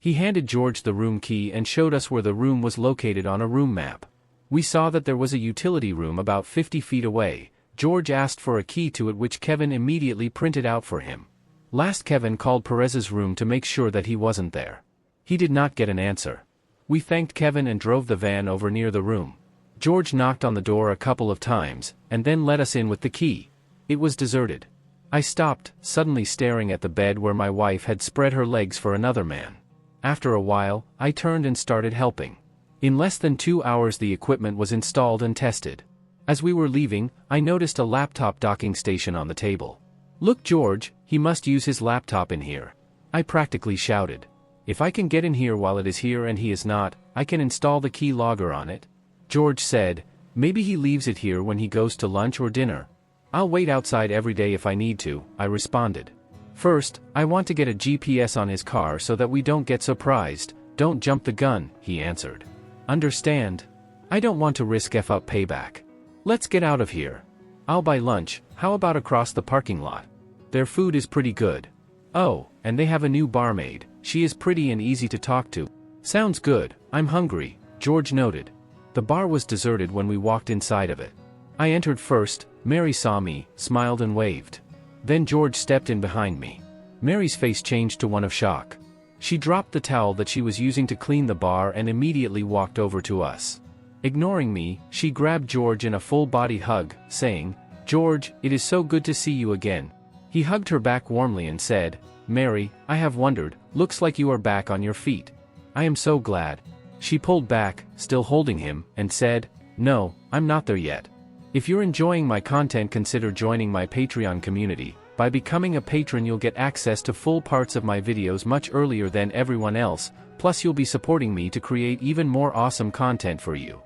He handed George the room key and showed us where the room was located on a room map. We saw that there was a utility room about 50 feet away. George asked for a key to it, which Kevin immediately printed out for him. Last, Kevin called Perez's room to make sure that he wasn't there. He did not get an answer. We thanked Kevin and drove the van over near the room. George knocked on the door a couple of times, and then let us in with the key. It was deserted. I stopped, suddenly staring at the bed where my wife had spread her legs for another man. After a while, I turned and started helping. In less than 2 hours the equipment was installed and tested. As we were leaving, I noticed a laptop docking station on the table. "Look, George, he must use his laptop in here," I practically shouted. "If I can get in here while it is here and he is not, I can install the key logger on it." George said, "Maybe he leaves it here when he goes to lunch or dinner." "I'll wait outside every day if I need to," I responded. "First, I want to get a GPS on his car so that we don't get surprised." "Don't jump the gun," he answered. "Understand? I don't want to risk F-up payback. Let's get out of here. I'll buy lunch. How about across the parking lot? Their food is pretty good. Oh, and they have a new barmaid. She is pretty and easy to talk to." "Sounds good. I'm hungry," George noted. The bar was deserted when we walked inside of it. I entered first. Mary saw me, smiled and waved. Then George stepped in behind me. Mary's face changed to one of shock. She dropped the towel that she was using to clean the bar and immediately walked over to us. Ignoring me, she grabbed George in a full-body hug, saying, "George, it is so good to see you again." He hugged her back warmly and said, "Mary, I have wondered, looks like you are back on your feet. I am so glad." She pulled back, still holding him, and said, "No, I'm not there yet. If you're enjoying my content, consider joining my Patreon community. By becoming a patron you'll get access to full parts of my videos much earlier than everyone else, plus you'll be supporting me to create even more awesome content for you.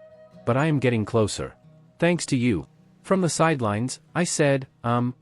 But I am getting closer. Thanks to you." From the sidelines, I said,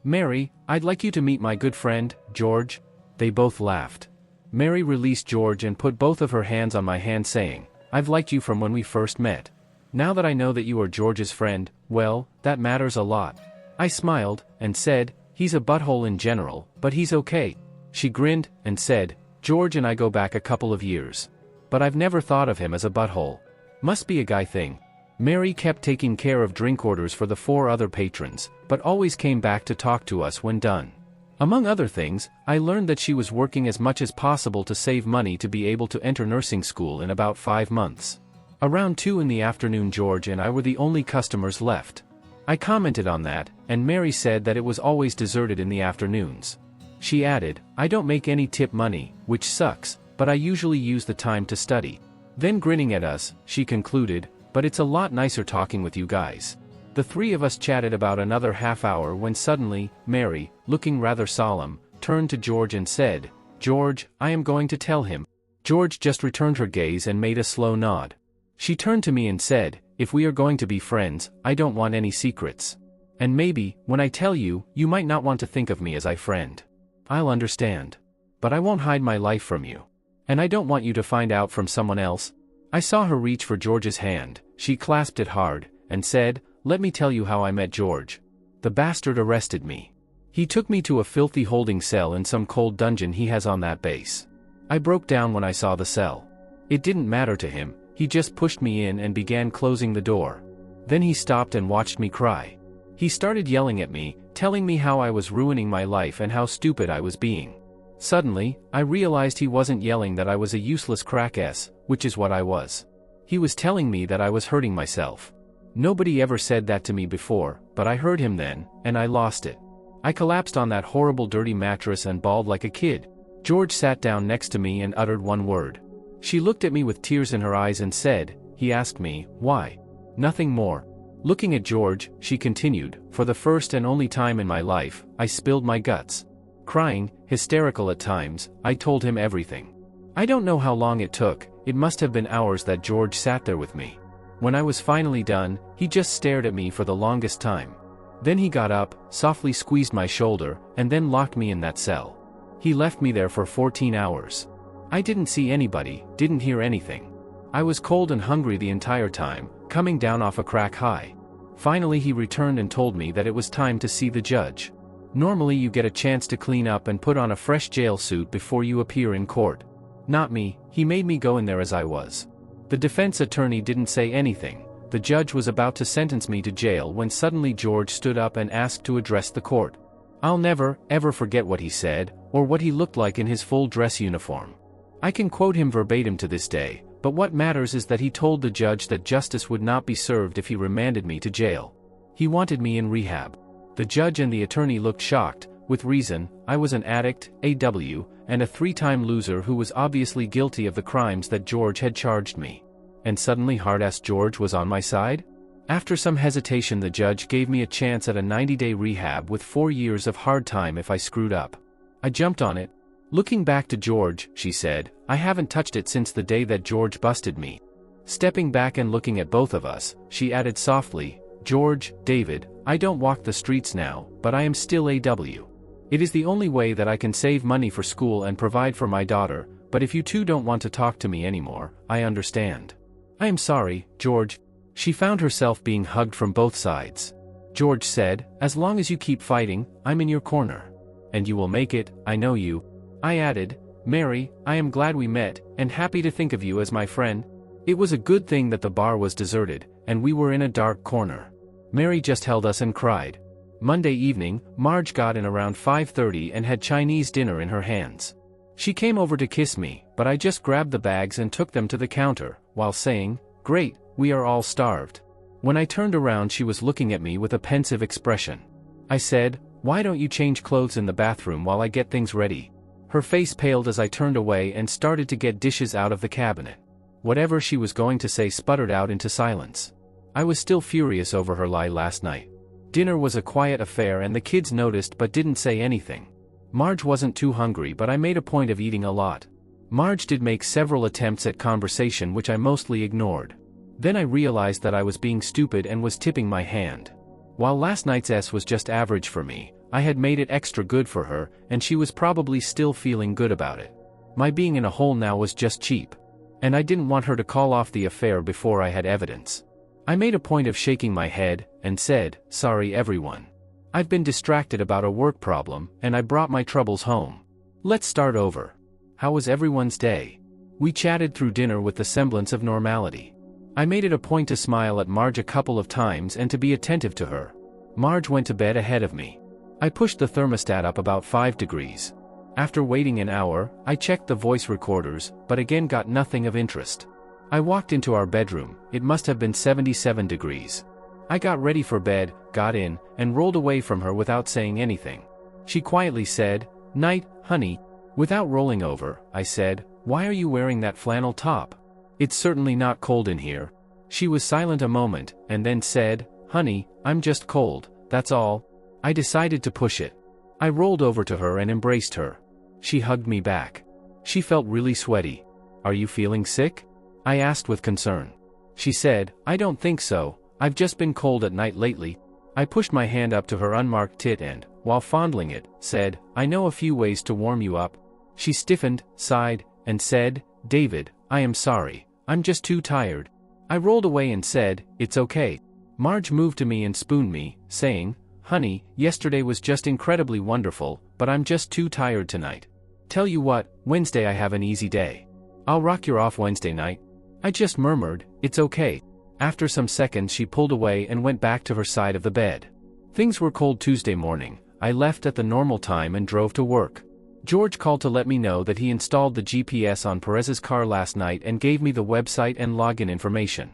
Mary, I'd like you to meet my good friend, George." They both laughed. Mary released George and put both of her hands on my hand, saying, "I've liked you from when we first met. Now that I know that you are George's friend, well, that matters a lot." I smiled, and said, "He's a butthole in general, but he's okay." She grinned, and said, "George and I go back a couple of years. But I've never thought of him as a butthole. Must be a guy thing." Mary kept taking care of drink orders for the 4 other patrons, but always came back to talk to us when done. Among other things, I learned that she was working as much as possible to save money to be able to enter nursing school in about 5 months. Around 2 in the afternoon, George and I were the only customers left. I commented on that, and Mary said that it was always deserted in the afternoons. She added, "I don't make any tip money, which sucks, but I usually use the time to study." Then grinning at us, she concluded, "But it's a lot nicer talking with you guys." The 3 of us chatted about another half hour when suddenly, Mary, looking rather solemn, turned to George and said, "George, I am going to tell him." George just returned her gaze and made a slow nod. She turned to me and said, "If we are going to be friends, I don't want any secrets. And maybe, when I tell you, you might not want to think of me as a friend. I'll understand. But I won't hide my life from you. And I don't want you to find out from someone else." I saw her reach for George's hand. She clasped it hard, and said, "Let me tell you how I met George. The bastard arrested me. He took me to a filthy holding cell in some cold dungeon he has on that base. I broke down when I saw the cell. It didn't matter to him, he just pushed me in and began closing the door. Then he stopped and watched me cry. He started yelling at me, telling me how I was ruining my life and how stupid I was being. Suddenly, I realized he wasn't yelling that I was a useless crack-ass, which is what I was. He was telling me that I was hurting myself. Nobody ever said that to me before, but I heard him then, and I lost it. I collapsed on that horrible dirty mattress and bawled like a kid. George sat down next to me and uttered one word. She looked at me with tears in her eyes and said, he asked me, why? Nothing more. Looking at George, she continued, for the first and only time in my life, I spilled my guts. Crying, hysterical at times, I told him everything. I don't know how long it took, it must have been hours that George sat there with me. When I was finally done, he just stared at me for the longest time. Then he got up, softly squeezed my shoulder, and then locked me in that cell. He left me there for 14 hours. I didn't see anybody, didn't hear anything. I was cold and hungry the entire time, coming down off a crack high. Finally he returned and told me that it was time to see the judge. Normally you get a chance to clean up and put on a fresh jail suit before you appear in court. Not me, he made me go in there as I was. The defense attorney didn't say anything. The judge was about to sentence me to jail when suddenly George stood up and asked to address the court. I'll never, ever forget what he said, or what he looked like in his full dress uniform. I can quote him verbatim to this day, but what matters is that he told the judge that justice would not be served if he remanded me to jail. He wanted me in rehab. The judge and the attorney looked shocked, with reason. I was an addict, AW, and a 3-time loser who was obviously guilty of the crimes that George had charged me. And suddenly hard-ass George was on my side? After some hesitation, the judge gave me a chance at a 90-day rehab with 4 years of hard time if I screwed up. I jumped on it. Looking back to George, she said, I haven't touched it since the day that George busted me. Stepping back and looking at both of us, she added softly, George, David, I don't walk the streets now, but I am still AW. It is the only way that I can save money for school and provide for my daughter, but if you two don't want to talk to me anymore, I understand. I am sorry, George. She found herself being hugged from both sides. George said, as long as you keep fighting, I'm in your corner. And you will make it, I know you. I added, Mary, I am glad we met, and happy to think of you as my friend. It was a good thing that the bar was deserted, and we were in a dark corner. Mary just held us and cried. Monday evening, Marge got in around 5:30 and had Chinese dinner in her hands. She came over to kiss me, but I just grabbed the bags and took them to the counter, while saying, Great, we are all starved. When I turned around, she was looking at me with a pensive expression. I said, Why don't you change clothes in the bathroom while I get things ready? Her face paled as I turned away and started to get dishes out of the cabinet. Whatever she was going to say sputtered out into silence. I was still furious over her lie last night. Dinner was a quiet affair and the kids noticed but didn't say anything. Marge wasn't too hungry, but I made a point of eating a lot. Marge did make several attempts at conversation which I mostly ignored. Then I realized that I was being stupid and was tipping my hand. While last night's S was just average for me, I had made it extra good for her, and she was probably still feeling good about it. My being in a hole now was just cheap. And I didn't want her to call off the affair before I had evidence. I made a point of shaking my head, and said, Sorry everyone. I've been distracted about a work problem, and I brought my troubles home. Let's start over. How was everyone's day? We chatted through dinner with the semblance of normality. I made it a point to smile at Marge a couple of times and to be attentive to her. Marge went to bed ahead of me. I pushed the thermostat up about 5 degrees. After waiting an hour, I checked the voice recorders, but again got nothing of interest. I walked into our bedroom. It must have been 77 degrees. I got ready for bed, got in, and rolled away from her without saying anything. She quietly said, Night, honey. Without rolling over, I said, Why are you wearing that flannel top? It's certainly not cold in here. She was silent a moment, and then said, Honey, I'm just cold, that's all. I decided to push it. I rolled over to her and embraced her. She hugged me back. She felt really sweaty. Are you feeling sick? I asked with concern. She said, I don't think so, I've just been cold at night lately. I pushed my hand up to her unmarked tit and, while fondling it, said, I know a few ways to warm you up. She stiffened, sighed, and said, David, I am sorry, I'm just too tired. I rolled away and said, It's okay. Marge moved to me and spooned me, saying, Honey, yesterday was just incredibly wonderful, but I'm just too tired tonight. Tell you what, Wednesday I have an easy day. I'll rock you off Wednesday night. I just murmured, It's okay. After some seconds she pulled away and went back to her side of the bed. Things were cold Tuesday morning. I left at the normal time and drove to work. George called to let me know that he installed the GPS on Perez's car last night and gave me the website and login information.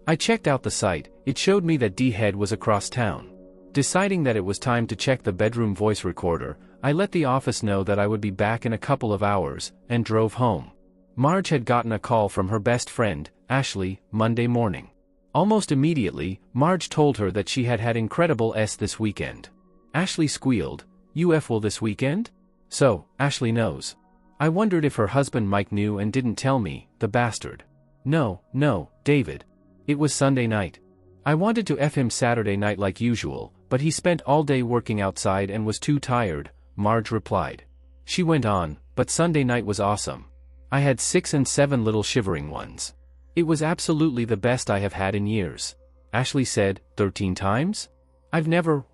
I checked out the site. It showed me that D-Head was across town. Deciding that it was time to check the bedroom voice recorder, I let the office know that I would be back in a couple of hours, and drove home. Marge had gotten a call from her best friend, Ashley, Monday morning. Almost immediately, Marge told her that she had had incredible S this weekend. Ashley squealed, UF will this weekend? So, Ashley knows. I wondered if her husband Mike knew and didn't tell me, the bastard. No, David. It was Sunday night. I wanted to F him Saturday night like usual, but he spent all day working outside and was too tired, Marge replied. She went on, but Sunday night was awesome. I had 6 and 7 little shivering ones. It was absolutely the best I have had in years. Ashley said, 13 times? I've never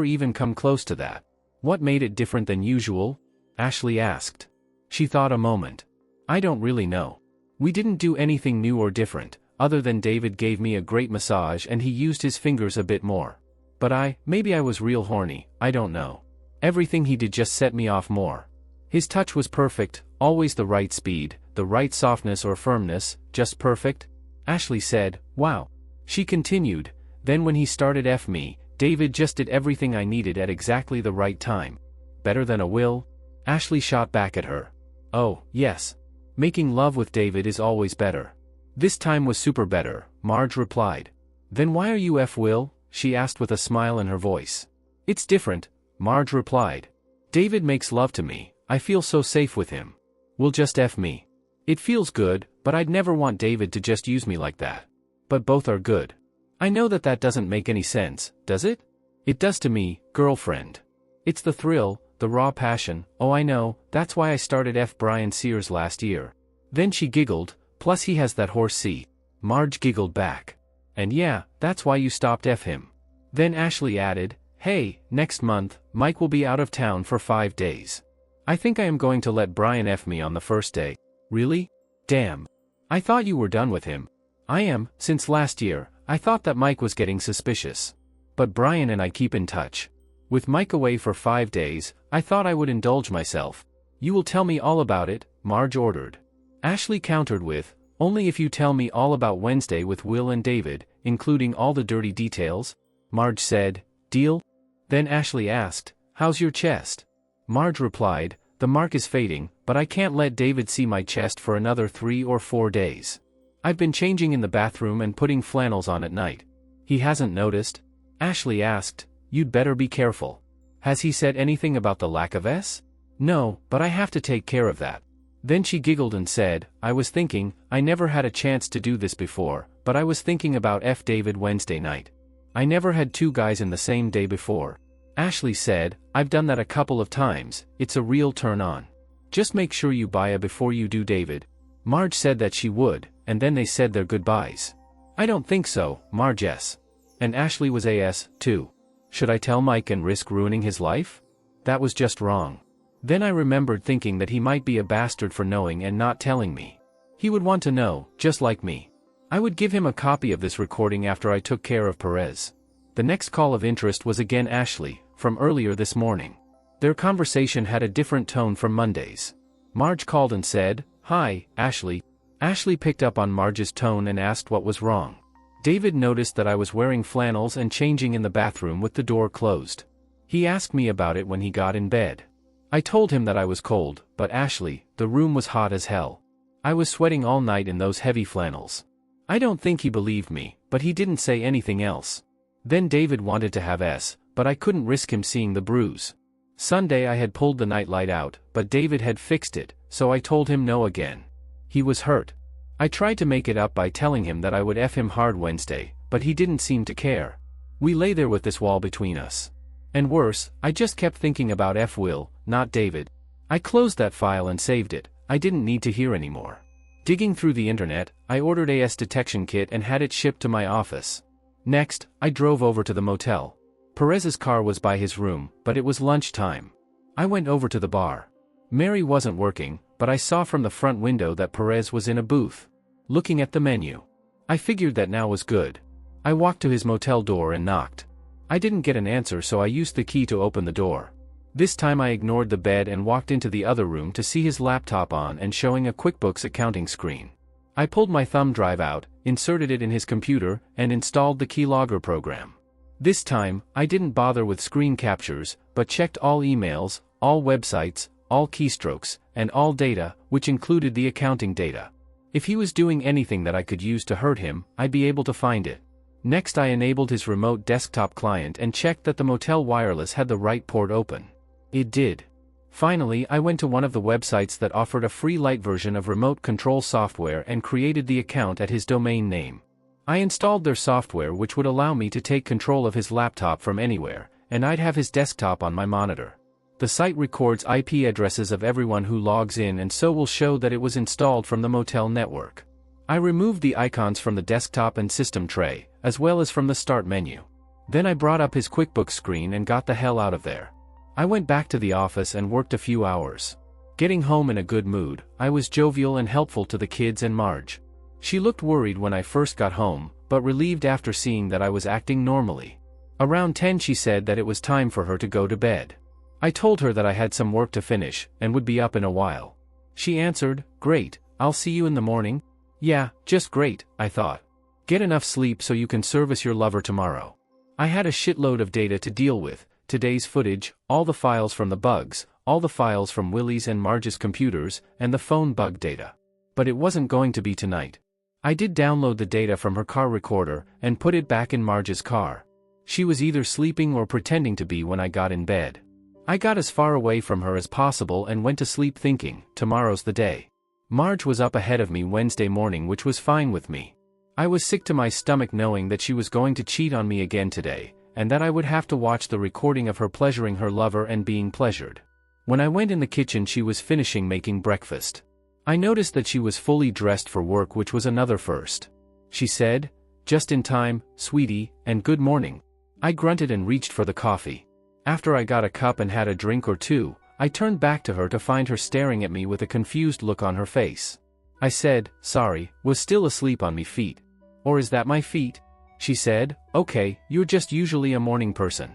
even come close to that. What made it different than usual? Ashley asked. She thought a moment. I don't really know. We didn't do anything new or different, other than David gave me a great massage and he used his fingers a bit more. But maybe I was real horny, I don't know. Everything he did just set me off more. His touch was perfect, always the right speed, the right softness or firmness, just perfect. Ashley said, wow. She continued, then when he started F me, David just did everything I needed at exactly the right time. Better than a will? Ashley shot back at her. Oh, yes. Making love with David is always better. This time was super better, Marge replied. Then why are you F Will? She asked with a smile in her voice. It's different, Marge replied. David makes love to me, I feel so safe with him. Will just F me. It feels good, but I'd never want David to just use me like that. But both are good. I know that doesn't make any sense, does it? It does to me, girlfriend. It's the thrill, the raw passion. Oh I know, that's why I started F Brian Sears last year. Then she giggled, plus he has that horse seat. Marge giggled back. And yeah, that's why you stopped F him. Then Ashley added, hey, next month, Mike will be out of town for 5 days. I think I am going to let Brian F me on the first day. Really? Damn. I thought you were done with him. I am, since last year. I thought that Mike was getting suspicious. But Brian and I keep in touch. With Mike away for 5 days, I thought I would indulge myself. You will tell me all about it, Marge ordered. Ashley countered with, only if you tell me all about Wednesday with Will and David, including all the dirty details. Marge said, deal? Then Ashley asked, how's your chest? Marge replied, the mark is fading, but I can't let David see my chest for another 3 or 4 days. I've been changing in the bathroom and putting flannels on at night. He hasn't noticed? Ashley asked, you'd better be careful. Has he said anything about the lack of S? No, but I have to take care of that. Then she giggled and said, I was thinking, I never had a chance to do this before, but I was thinking about F David Wednesday night. I never had 2 guys in the same day before. Ashley said, I've done that a couple of times, it's a real turn on. Just make sure you buy a before you do David. Marge said that she would, and then they said their goodbyes. I don't think so, Marge S. And Ashley was AS, too. Should I tell Mike and risk ruining his life? That was just wrong. Then I remembered thinking that he might be a bastard for knowing and not telling me. He would want to know, just like me. I would give him a copy of this recording after I took care of Perez. The next call of interest was again Ashley, from earlier this morning. Their conversation had a different tone from Monday's. Marge called and said, hi, Ashley. Ashley picked up on Marge's tone and asked what was wrong. David noticed that I was wearing flannels and changing in the bathroom with the door closed. He asked me about it when he got in bed. I told him that I was cold, but Ashley, the room was hot as hell. I was sweating all night in those heavy flannels. I don't think he believed me, but he didn't say anything else. Then David wanted to have S, but I couldn't risk him seeing the bruise. Sunday I had pulled the nightlight out, but David had fixed it, so I told him no again. He was hurt. I tried to make it up by telling him that I would F him hard Wednesday, but he didn't seem to care. We lay there with this wall between us. And worse, I just kept thinking about F Will, not David. I closed that file and saved it, I didn't need to hear anymore. Digging through the internet, I ordered a S detection kit and had it shipped to my office. Next, I drove over to the motel. Perez's car was by his room, but it was lunchtime. I went over to the bar. Mary wasn't working, but I saw from the front window that Perez was in a booth, looking at the menu. I figured that now was good. I walked to his motel door and knocked. I didn't get an answer, so I used the key to open the door. This time I ignored the bed and walked into the other room to see his laptop on and showing a QuickBooks accounting screen. I pulled my thumb drive out, inserted it in his computer, and installed the keylogger program. This time, I didn't bother with screen captures, but checked all emails, all websites, all keystrokes, and all data, which included the accounting data. If he was doing anything that I could use to hurt him, I'd be able to find it. Next I enabled his remote desktop client and checked that the motel wireless had the right port open. It did. Finally, I went to one of the websites that offered a free light version of remote control software and created the account at his domain name. I installed their software, which would allow me to take control of his laptop from anywhere, and I'd have his desktop on my monitor. The site records IP addresses of everyone who logs in and so will show that it was installed from the motel network. I removed the icons from the desktop and system tray, as well as from the start menu. Then I brought up his QuickBooks screen and got the hell out of there. I went back to the office and worked a few hours. Getting home in a good mood, I was jovial and helpful to the kids and Marge. She looked worried when I first got home, but relieved after seeing that I was acting normally. Around 10 she said that it was time for her to go to bed. I told her that I had some work to finish, and would be up in a while. She answered, "Great, I'll see you in the morning." Yeah, just great, I thought. Get enough sleep so you can service your lover tomorrow. I had a shitload of data to deal with, today's footage, all the files from the bugs, all the files from Willie's and Marge's computers, and the phone bug data. But it wasn't going to be tonight. I did download the data from her car recorder, and put it back in Marge's car. She was either sleeping or pretending to be when I got in bed. I got as far away from her as possible and went to sleep thinking, tomorrow's the day. Marge was up ahead of me Wednesday morning, which was fine with me. I was sick to my stomach knowing that she was going to cheat on me again today, and that I would have to watch the recording of her pleasuring her lover and being pleasured. When I went in the kitchen she was finishing making breakfast. I noticed that she was fully dressed for work, which was another first. She said, "Just in time, sweetie, and good morning." I grunted and reached for the coffee. After I got a cup and had a drink or two, I turned back to her to find her staring at me with a confused look on her face. I said, "Sorry, was still asleep on me feet." "Or is that my feet?" She said, "Okay, you're just usually a morning person.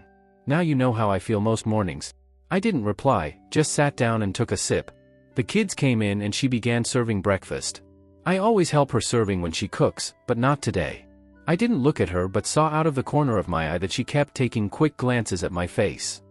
Now you know how I feel most mornings." I didn't reply, just sat down and took a sip. The kids came in and she began serving breakfast. I always help her serving when she cooks, but not today. I didn't look at her but saw out of the corner of my eye that she kept taking quick glances at my face.